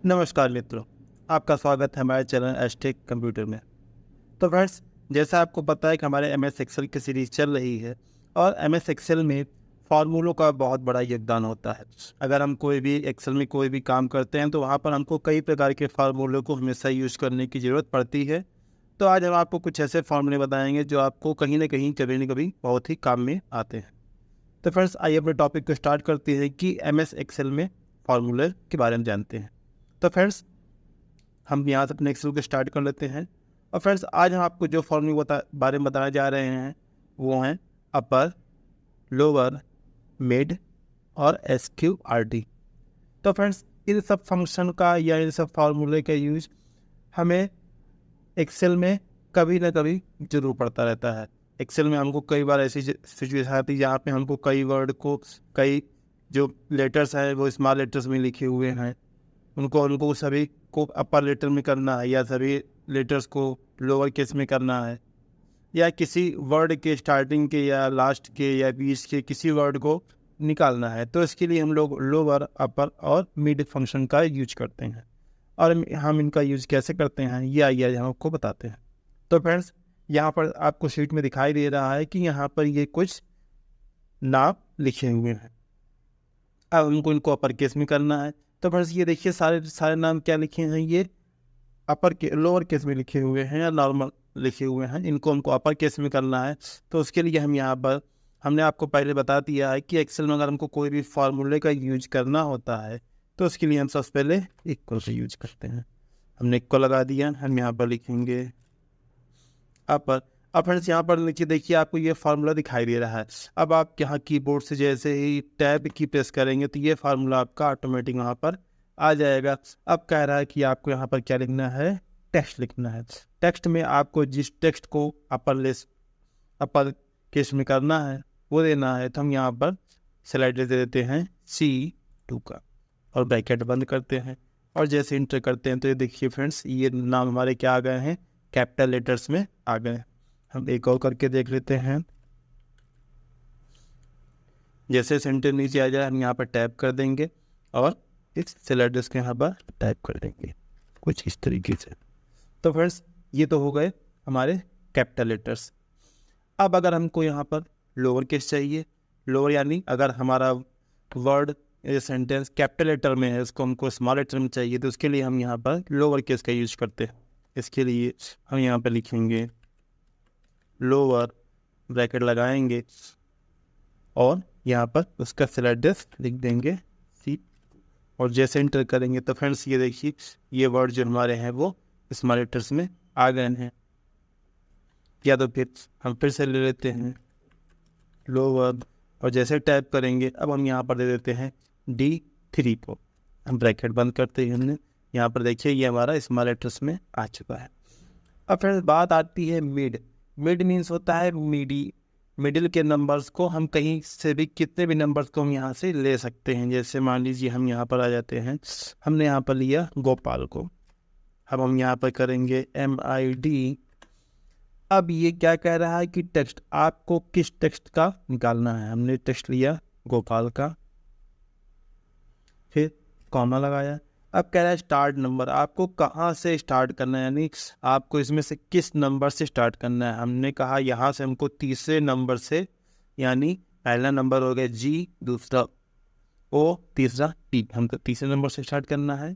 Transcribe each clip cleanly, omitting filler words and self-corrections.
नमस्कार मित्रों, आपका स्वागत है हमारे चैनल एस्टेक कंप्यूटर में। तो फ्रेंड्स, जैसा आपको पता है कि हमारे एम एस एक्सेल की सीरीज़ चल रही है और एम एस एक्सेल में फार्मूलों का बहुत बड़ा योगदान होता है। अगर हम कोई भी एक्सेल में कोई भी काम करते हैं तो वहाँ पर हमको कई प्रकार के फार्मूलों को हमेशा यूज़ करने की ज़रूरत पड़ती है। तो आज हम आपको कुछ ऐसे फार्मूले बताएंगे जो आपको कहीं ना कभी बहुत ही काम में आते हैं। तो फ्रेंड्स, आइए अपने टॉपिक को स्टार्ट करते हैं कि एम एस एक्सेल में फार्मूले के बारे में जानते हैं। तो फ्रेंड्स, हम यहाँ से अपने एक्सेल को स्टार्ट कर लेते हैं। और फ्रेंड्स, आज हम आपको जो फॉर्मूले बारे में बताने जा रहे हैं वो हैं अपर, लोअर, मिड और SQRT। तो फ्रेंड्स, इन सब फंक्शन का या इन सब फार्मूले का यूज हमें एक्सेल में कभी ना कभी जरूर पड़ता रहता है। एक्सेल में हमको कई बार ऐसी सिचुएशन आती है जहाँ पे हमको कई वर्ड को, कई जो लेटर्स हैं वो स्मॉल लेटर्स में लिखे हुए हैं, उनको सभी को अपर लेटर में करना है या सभी लेटर्स को लोअर केस में करना है, या किसी वर्ड के स्टार्टिंग के या लास्ट के या बीच के किसी वर्ड को निकालना है। तो इसके लिए हम लोग लोअर, अपर और मिड फंक्शन का यूज करते हैं। और हम इनका यूज कैसे करते हैं ये आइए हम आपको बताते हैं। तो फ्रेंड्स, यहाँ पर आपको शीट में दिखाई दे रहा है कि यहाँ पर ये कुछ नाम लिखे हुए हैं। अब हमको इनको अपर केस में करना है। तो फ्रेंड्स, ये देखिए सारे नाम क्या लिखे हैं, ये लोअर केस में लिखे हुए हैं या नॉर्मल लिखे हुए हैं। इनको हमको अपर केस में करना है। तो उसके लिए हम यहाँ पर, हमने आपको पहले बता दिया है कि एक्सेल में अगर हमको कोई भी फार्मूले का यूज करना होता है तो उसके लिए हम सबसे पहले इक्वल का यूज करते हैं। हमने इक्वल लगा दिया, हम यहाँ पर लिखेंगे अपर। अब फ्रेंड्स, यहाँ पर नीचे देखिए आपको ये फार्मूला दिखाई दे रहा है। अब आप यहाँ कीबोर्ड से जैसे ही टैब की प्रेस करेंगे तो ये फार्मूला आपका ऑटोमेटिक वहाँ पर आ जाएगा। अब कह रहा है कि आपको यहाँ पर क्या लिखना है, टेक्स्ट लिखना है। टेक्स्ट में आपको जिस टेक्स्ट को अपर केस में करना है वो देना है। तो हम यहाँ पर स्लाइड दे देते हैं C2 का और ब्रैकेट बंद करते हैं और जैसे इंटर करते हैं तो ये देखिए फ्रेंड्स, ये नाम हमारे क्या आ गए हैं, कैपिटल लेटर्स में आ गए। हम एक और करके देख लेते हैं। जैसे सेंटर नीचे आ जाए हम यहाँ पर टैप कर देंगे और इस स्लाइड के यहाँ पर टाइप कर देंगे कुछ इस तरीके से। तो फ्रेंड्स, ये तो हो गए हमारे कैपिटल लेटर्स। अब अगर हमको यहाँ पर लोअर केस चाहिए, लोअर यानी अगर हमारा वर्ड या सेंटेंस कैपिटल लेटर में है, इसको हमको स्मॉल लेटर में चाहिए, तो उसके लिए हम यहाँ पर लोअर केस का यूज करते हैं। इसके लिए हम यहाँ पर लिखेंगे लोअर, ब्रैकेट लगाएंगे और यहाँ पर उसका स्लाइडर्स लिख देंगे C। और जैसे एंटर करेंगे तो फ्रेंड्स ये देखिए ये वर्ड जो हमारे हैं वो स्मॉल लेटर्स में आ गए हैं। या तो फिर हम फिर से ले लेते हैं लोअर और जैसे टाइप करेंगे अब हम यहाँ पर दे देते हैं D3 को। हम ब्रैकेट बंद करते हैं। हमने यहाँ पर देखिए ये हमारा स्मॉल लेटर्स में आ चुका है। अब फ्रेंड्स, बात आती है मिड। मिड मीन्स होता है मिडिल के नंबर्स को हम कहीं से भी, कितने भी नंबर्स को हम यहाँ से ले सकते हैं। जैसे मान लीजिए हम यहाँ पर आ जाते हैं, हमने यहाँ पर लिया गोपाल को, अब हम यहाँ पर करेंगे MID। अब ये क्या कह रहा है कि टेक्स्ट, आपको किस टेक्स्ट का निकालना है। हमने टेक्स्ट लिया गोपाल का, फिर कॉमा लगाया। अब कह रहा है स्टार्ट नंबर, आपको कहाँ से स्टार्ट करना है, यानी आपको इसमें से किस नंबर से स्टार्ट करना है। हमने कहा यहाँ से हमको तीसरे नंबर से, यानी पहला नंबर हो गया G, दूसरा O, तीसरा T, हमको तीसरे नंबर से स्टार्ट करना है।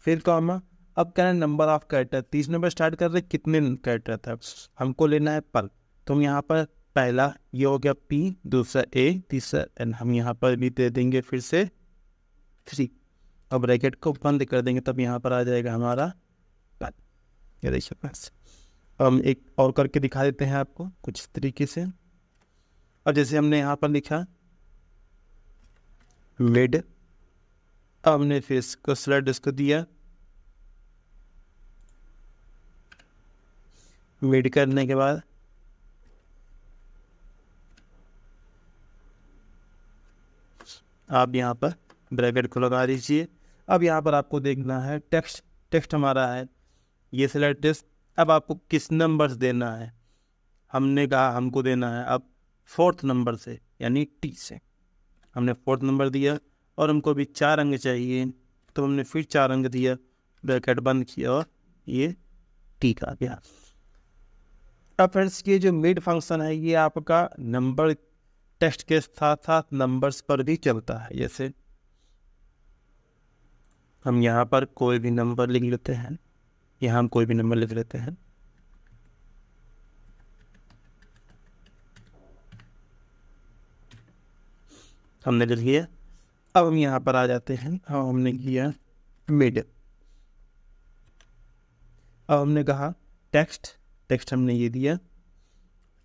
फिर कॉमा। अब कह रहे हैं नंबर ऑफ कैरेक्टर, तीसरे नंबर स्टार्ट कर रहे कितने कैरेक्टर था, हमको लेना है पर। तो हम यहाँ पर पहला ये हो गया P, दूसरा A, तीसरा N, हम यहाँ पर भी दे देंगे फिर से 3। अब ब्रैकेट को बंद कर देंगे तब यहाँ पर आ जाएगा हमारा पद। ये देखिए बस। हम एक और करके दिखा देते हैं आपको कुछ इस तरीके से। और जैसे हमने यहाँ पर लिखा मिड, अब हमने फिर इसको स्लाइड इसको दिया, मिड करने के बाद आप यहाँ पर ब्रैकेट को लगा दीजिए। अब यहाँ पर आपको देखना है टेक्स्ट हमारा है ये स्लाइड टेक्स्ट। अब आपको किस नंबर से देना है, हमने कहा हमको देना है अब 4th नंबर से, यानी T से। हमने 4th नंबर दिया और हमको भी 4 अंक चाहिए। तो हमने फिर 4 अंक दिया, ब्रैकेट बंद किया और ये टिक आ गया। अब फ्रेंड्स ये जो मिड फंक्शन है ये आपका नंबर टेक्स्ट के साथ साथ नंबर्स पर भी चलता है। जैसे हम यहाँ पर कोई भी नंबर लिख लेते हैं, यहाँ हम कोई भी नंबर लिख लेते हैं, हमने लिख लिया। अब हम यहाँ पर आ जाते हैं, हमने किया मिड। अब हमने कहा टेक्स्ट हमने ये दिया,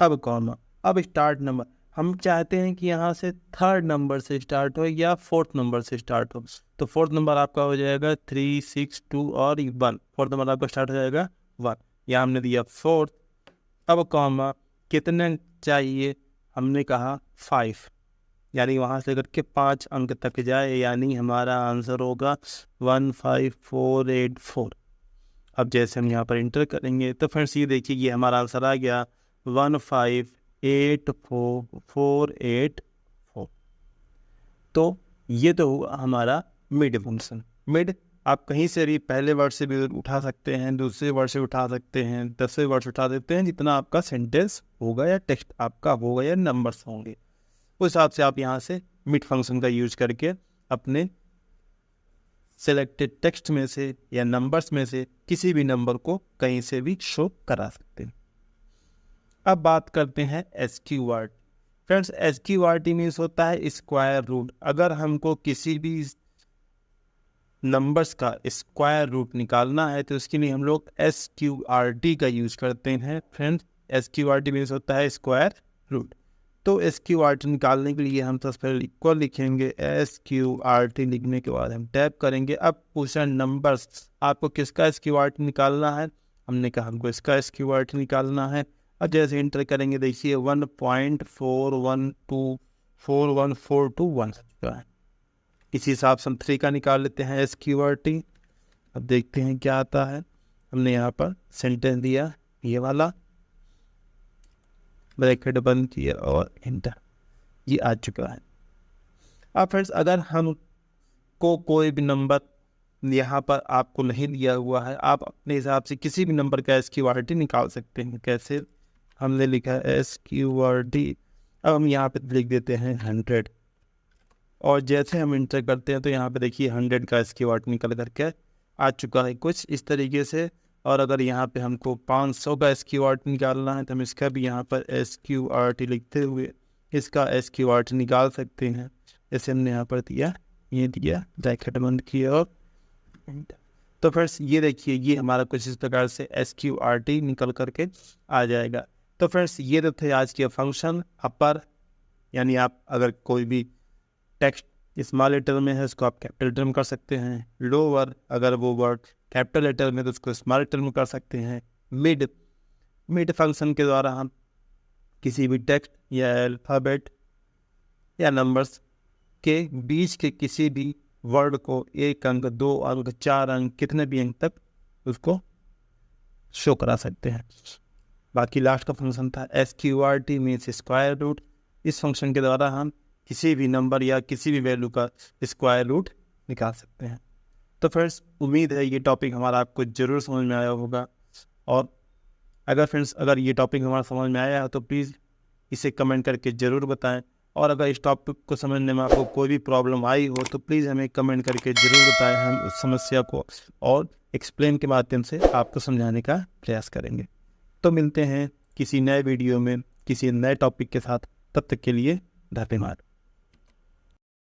अब कॉमा, अब स्टार्ट नंबर। हम चाहते हैं कि यहाँ से 3rd नंबर से स्टार्ट हो या 4th नंबर से स्टार्ट हो। तो 4th नंबर आपका हो जाएगा 3, 6, 2 और 1। 4th नंबर आपका स्टार्ट हो जाएगा 1। यहाँ हमने दिया 4th। अब कॉमा, कितने चाहिए, हमने कहा 5, यानी वहाँ से करके 5 अंक तक जाए, यानी हमारा आंसर होगा 15484। अब जैसे हम यहाँ पर इंटर करेंगे तो फ्रेंड्स ये देखिए ये हमारा आंसर आ गया 1584484। तो ये तो हुआ हमारा मिड फंक्शन। मिड आप कहीं से भी पहले वर्ड से भी उठा सकते हैं, दूसरे वर्ड से उठा सकते हैं, 10वें वर्ड से उठा सकते हैं, जितना आपका सेंटेंस होगा या टेक्स्ट आपका होगा या नंबर्स होंगे उस हिसाब से आप यहाँ से मिड फंक्शन का यूज करके अपने सेलेक्टेड टेक्स्ट में से या नंबर्स में से किसी भी नंबर को कहीं से भी शो करा सकते हैं। अब बात करते हैं SQRT। फ्रेंड्स SQRT मीन्स होता है स्क्वायर रूट। अगर हमको किसी भी नंबर्स का स्क्वायर रूट निकालना है तो उसके लिए हम लोग SQRT का यूज करते हैं। फ्रेंड्स SQRT मीन्स होता है स्क्वायर रूट। तो SQRT निकालने के लिए हम सबसे पहले इक्वल लिखेंगे। SQRT लिखने के बाद हम टैप करेंगे। अब पूछा नंबर्स, आपको किसका SQRT निकालना है, हमने कहा हमको इसका SQRT निकालना है। अब जैसे इंटर करेंगे देखिए 1.4124141421 है। इसी हिसाब से हम 3 का निकाल लेते हैं SQRT। अब देखते हैं क्या आता है। हमने यहाँ पर सेंटेंस दिया ये वाला, ब्रैकेट बंद किया और इंटर, ये आ चुका है। अब फ्रेंड्स अगर हमको कोई भी नंबर यहाँ पर आपको नहीं दिया हुआ है, आप अपने हिसाब से किसी भी नंबर का SQRT निकाल सकते हैं। कैसे, हमने लिखा है SQRT, अब हम यहाँ पे लिख देते हैं 100 और जैसे हम इंटर करते हैं तो यहाँ पे देखिए 100 का SQRT निकल करके आ चुका है कुछ इस तरीके से। और अगर यहाँ पे हमको 500 का SQRT निकालना है तो हम इसका भी यहाँ पर SQRT लिखते हुए इसका SQRT निकाल सकते हैं। जैसे हमने यहाँ पर दिया, ये दिया, ब्रैकेट बंद किया और तो फ्रेंड्स ये देखिए ये हमारा कुछ इस प्रकार से SQRT निकल करके आ जाएगा। तो फ्रेंड्स ये तो थे आज के फंक्शन। अपर यानी आप अगर कोई भी टेक्स्ट स्मॉल लेटर में है उसको आप कैपिटल लेटर में कर सकते हैं। लोअर अगर वो वर्ड कैपिटल लेटर में तो उसको स्मॉल लेटर में कर सकते हैं। मिड फंक्शन के द्वारा हम किसी भी टेक्स्ट या अल्फ़ाबेट या नंबर्स के बीच के किसी भी वर्ड को 1 अंक, 2 अंक, 4 अंक, कितने भी अंक तक उसको शो करा सकते हैं। बाकी लास्ट का फंक्शन था SQRT मीन्स स्क्वायर रूट। इस फंक्शन के द्वारा हम किसी भी नंबर या किसी भी वैल्यू का स्क्वायर रूट निकाल सकते हैं। तो फ्रेंड्स उम्मीद है ये टॉपिक हमारा आपको ज़रूर समझ में आया होगा। और अगर ये टॉपिक हमारा समझ में आया है तो प्लीज़ इसे कमेंट करके ज़रूर बताएं। और अगर इस टॉपिक को समझने में आपको कोई भी प्रॉब्लम आई हो तो प्लीज़ हमें कमेंट करके ज़रूर बताएं। हम उस समस्या को और एक्सप्लेन के माध्यम से आपको समझाने का प्रयास करेंगे। तो मिलते हैं किसी नए वीडियो में किसी नए टॉपिक के साथ। तब तक के लिए धन्यवाद।